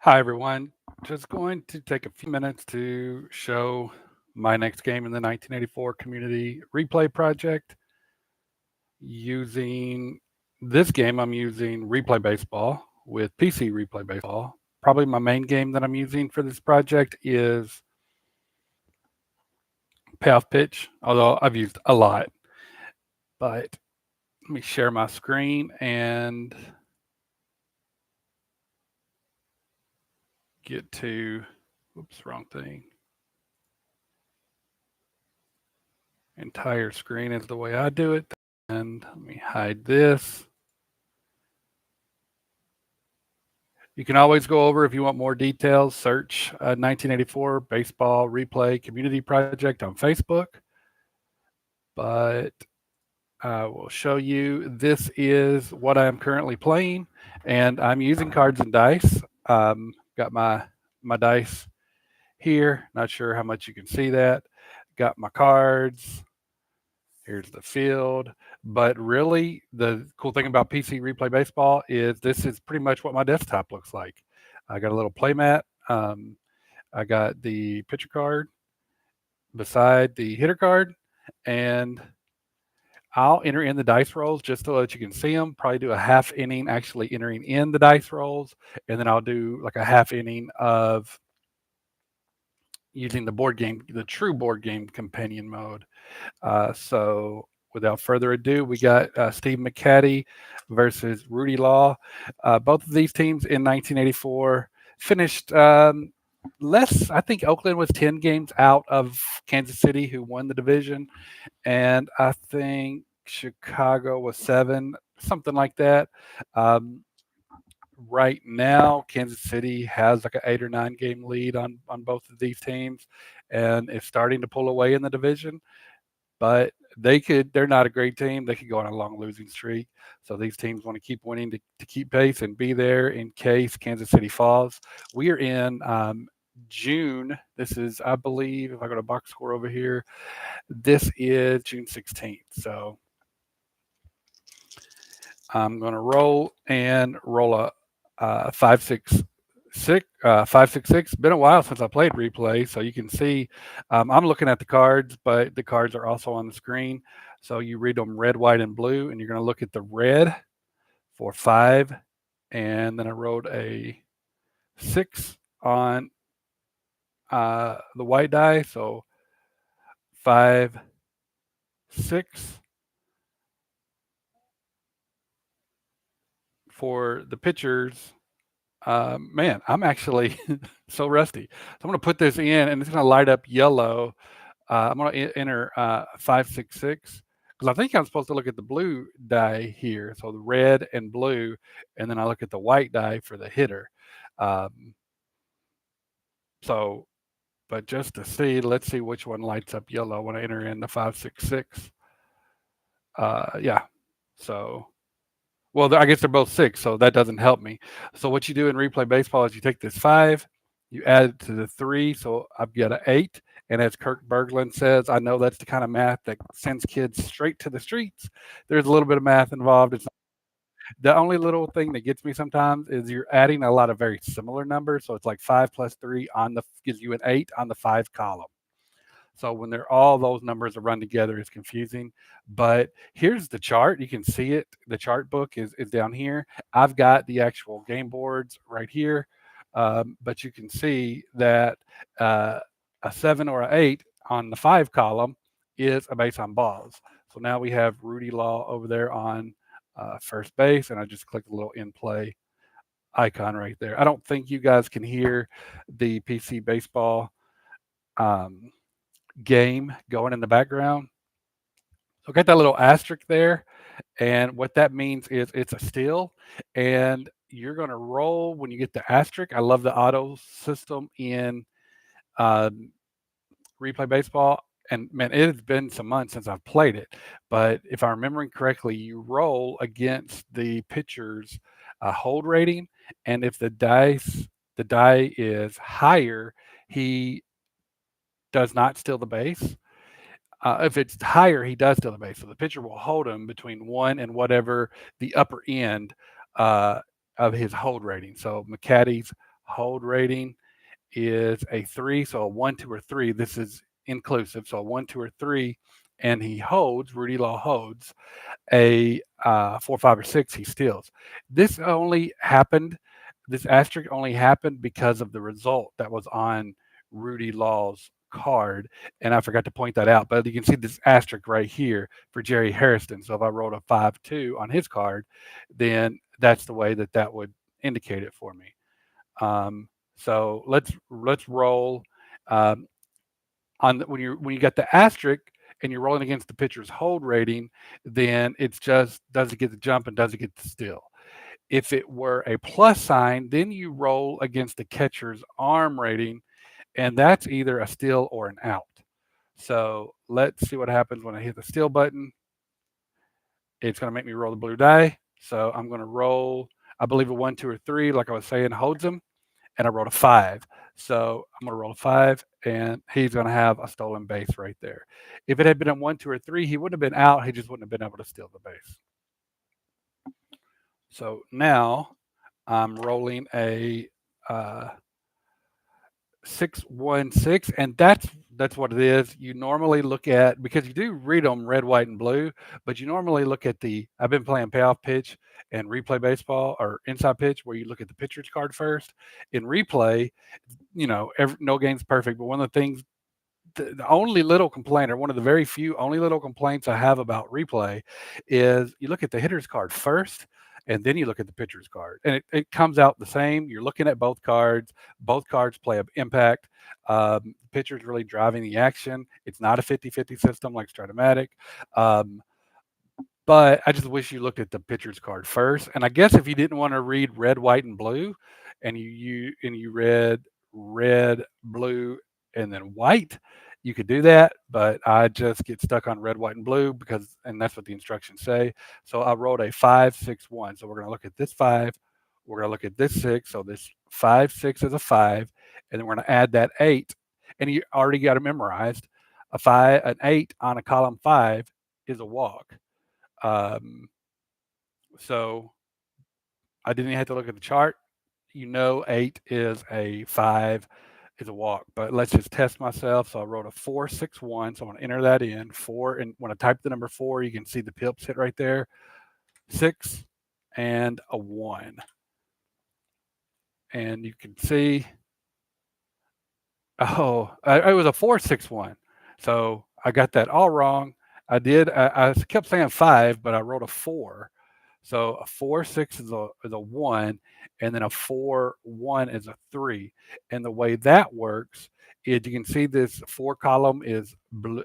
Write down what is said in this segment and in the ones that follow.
Hi, everyone. Just going to take a few minutes to show my next game in the 1984 Community Replay Project. Using this game, I'm using Replay Baseball with PC Replay Baseball. Probably my main game that I'm using for this project is Payoff Pitch, although I've used a lot. But let me share my screen and get to, oops, wrong thing. Entire screen is the way I do it. And let me hide this. You can always go over if you want more details, search 1984 Baseball Replay Community Project on Facebook. But I will show you this is what I'm currently playing, and I'm using cards and dice. Got my dice here. Not sure how much you can see that. Got my cards. Here's the field. But really, the cool thing about PC Replay Baseball is this is pretty much what my desktop looks like. I got a little playmat. I got the pitcher card beside the hitter card, and I'll enter in the dice rolls just so that you can see them. Probably do a half inning actually entering in the dice rolls, and then I'll do like a half inning of using the board game, the true board game companion mode. So without further ado, we got Steve McCaddy versus Rudy Law. Both of these teams in 1984 finished less. I think Oakland was 10 games out of Kansas City, who won the division. And I think Chicago was 7, something like that. Um, right now, Kansas City has like an 8 or 9 game lead on both of these teams, and is starting to pull away in the division. But they're not a great team. They could go on a long losing streak. So these teams want to keep winning to keep pace and be there in case Kansas City falls. We are in June. This is, I believe, if I go to box score over here, this is June 16th. So I'm going to roll a 566. Been a while since I played replay, so you can see I'm looking at the cards, but the cards are also on the screen. So you read them red, white, and blue, and you're going to look at the red for 5, and then I rolled a 6 on the white die, so 5, 6 for the pitchers. Man, I'm actually so rusty. So I'm going to put this in, and it's going to light up yellow. I'm going to enter 566 because I think I'm supposed to look at the blue die here. So the red and blue, and then I look at the white die for the hitter. Um, so, but just to see, let's see which one lights up yellow when I enter in the 566. Yeah. So well, I guess they're both 6, so that doesn't help me. So what you do in replay baseball is you take this 5, you add it to the 3, so I've got an 8. And as Kirk Berglund says, I know that's the kind of math that sends kids straight to the streets. There's a little bit of math involved. It's the only little thing that gets me sometimes is you're adding a lot of very similar numbers. So it's like 5 plus 3 on the gives you an 8 on the 5 column. So when they're all those numbers are run together, it's confusing. But here's the chart. You can see it. The chart book is down here. I've got the actual game boards right here. But you can see that a 7 or an 8 on the 5 column is a base on balls. So now we have Rudy Law over there on first base, and I just click the little in play icon right there. I don't think you guys can hear the PC baseball um, game going in the background. So got that little asterisk there, and what that means is it's a steal, and you're going to roll when you get the asterisk. I love the auto system in um, replay baseball, and man, it has been some months since I've played it. But if I'm remembering correctly, you roll against the pitcher's hold rating, and if the die is higher, he does not steal the base. If it's higher, he does steal the base. So the pitcher will hold him between 1 and whatever the upper end uh, of his hold rating. So McCaddy's hold rating is a 3, so a 1, 2, or 3. This is inclusive, so a 1, 2, or 3, and he holds. Rudy Law holds a 4, 5, or 6. He steals. This only happened. This asterisk only happened because of the result that was on Rudy Law's card, and I forgot to point that out. But you can see this asterisk right here for Jerry Harrison. So if I rolled a 5-2 on his card, then that's the way that that would indicate it for me. So let's roll on when you got the asterisk and you're rolling against the pitcher's hold rating, then it's just does it get the jump and does it get the steal. If it were a plus sign, then you roll against the catcher's arm rating, and that's either a steal or an out. So let's see what happens when I hit the steal button. It's going to make me roll the blue die. So I'm going to roll, I believe, a 1, 2, or 3, like I was saying, holds him, and I rolled a 5. So I'm going to roll a 5, and he's going to have a stolen base right there. If it had been a 1, 2, or 3, he wouldn't have been out. He just wouldn't have been able to steal the base. So now I'm rolling a 6-1-6, and that's what it is. You normally look at, because you do read them red, white, and blue, but you normally look at the. I've been playing payoff pitch and replay baseball or inside pitch, where you look at the pitcher's card first. In replay, no game's perfect, but one of the things, the only little complaint, or one of the very few only little complaints I have about replay, is you look at the hitter's card first, and then you look at the pitcher's card, and it comes out the same. You're looking at both cards. Both cards play an impact. Pitcher's really driving the action. It's not a 50-50 system like Stratomatic. Um, but I just wish you looked at the pitcher's card first. And I guess if you didn't want to read red, white, and blue, and you read red, blue, and then white, you could do that. But I just get stuck on red, white, and blue and that's what the instructions say. So I wrote a 5-6-1. So we're going to look at this 5. We're going to look at this 6. So this 5-6 is a 5, and then we're going to add that 8. And you already got it memorized. An 8 on a column 5 is a walk. So I didn't even have to look at the chart. 8 is a 5 is a walk, but let's just test myself. So I wrote a 4-6-1. So I'm going to enter that in 4. And when I type the number 4, you can see the pips hit right there. 6 and a 1. And you can see, it was a 4-6-1. So I got that all wrong. I kept saying 5, but I wrote a 4. So a 4-6 is a 1, and then a 4-1 is a 3. And the way that works is you can see this 4 column is blue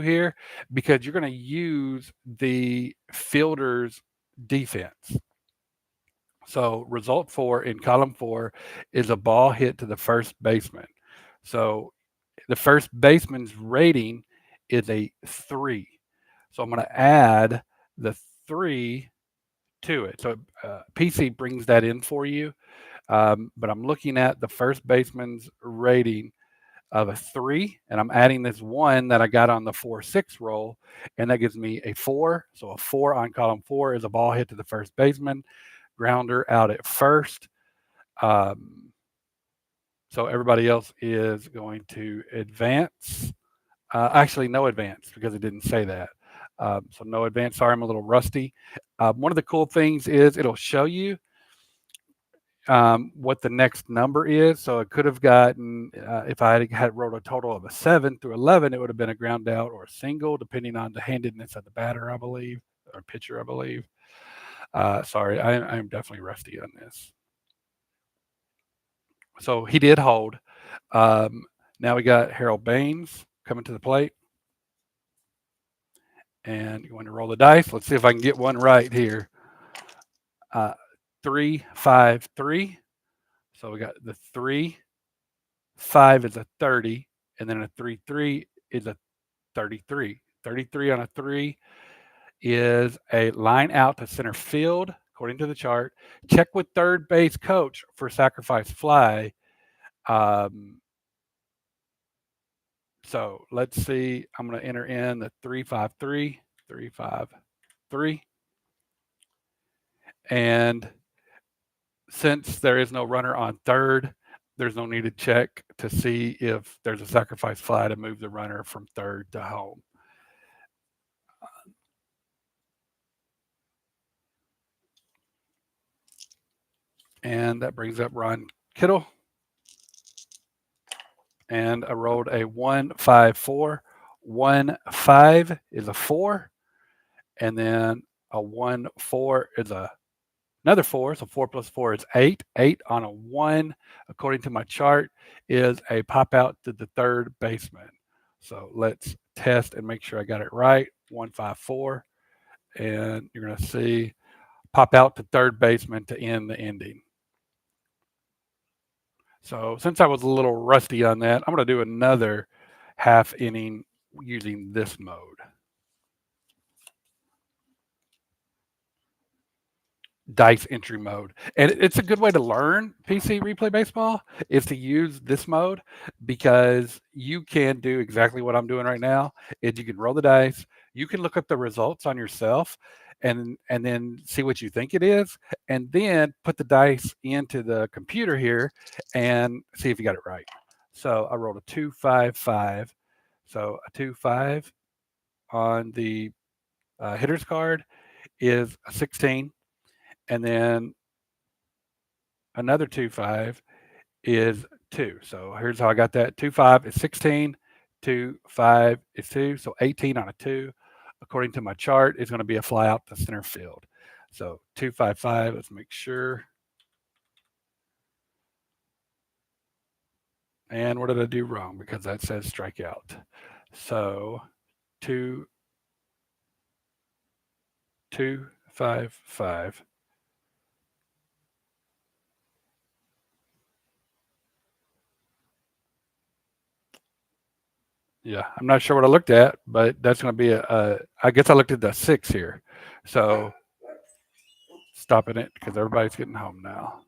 here, because you're going to use the fielder's defense. So result 4 in column 4 is a ball hit to the first baseman. So the first baseman's rating is a 3. So I'm going to add the 3 to it. So PC brings that in for you. But I'm looking at the first baseman's rating of a 3, and I'm adding this 1 that I got on the 4-6 roll, and that gives me a 4. So a 4 on column 4 is a ball hit to the first baseman, grounder out at first. So everybody else is going to advance. Actually, no advance, because it didn't say that. So no advance. Sorry, I'm a little rusty. One of the cool things is it'll show you what the next number is. So it could have gotten, if I had wrote a total of a 7 through 11, it would have been a ground out or a single, depending on the handedness of the batter, I believe, or pitcher, I believe. Sorry, I'm definitely rusty on this. So he did hold. Now we got Harold Baines coming to the plate. And you want to roll the dice. Let's see if I can get one right here. 3, 5, 3. So we got the 3, 5 is a 30, and then a 3, 3 is a 33. 33 on a 3 is a line out to center field, according to the chart. Check with third base coach for sacrifice fly. So let's see. I'm going to enter in the 3-5-3, 3-5-3. And since there is no runner on third, there's no need to check to see if there's a sacrifice fly to move the runner from third to home. And that brings up Ron Kittle. And I rolled a 1-5-4. 1-5 is a 4. And then a 1-4 is another 4. So 4 plus 4 is 8. 8 on a 1, according to my chart, is a pop out to the third baseman. So let's test and make sure I got it right. 1-5-4. And you're going to see pop out to third baseman to end the ending. So since I was a little rusty on that, I'm going to do another half inning using this mode. Dice entry mode. And it's a good way to learn PC replay baseball is to use this mode because you can do exactly what I'm doing right now. Is you can roll the dice, you can look up the results on yourself and then see what you think it is, and then put the dice into the computer here and see if you got it right. So I rolled a 2-5-5. So a 2-5 on the hitter's card is a 16. And then another 2-5 is 2. So here's how I got that. 2-5 is 16. 2-5 is 2. So 18 on a 2, according to my chart, is going to be a fly out to center field. So 2-5-5. Let's make sure. And what did I do wrong? Because that says strikeout. So 2-5-5. Yeah, I'm not sure what I looked at, but that's going to be I guess I looked at the 6 here. So stopping it because everybody's getting home now.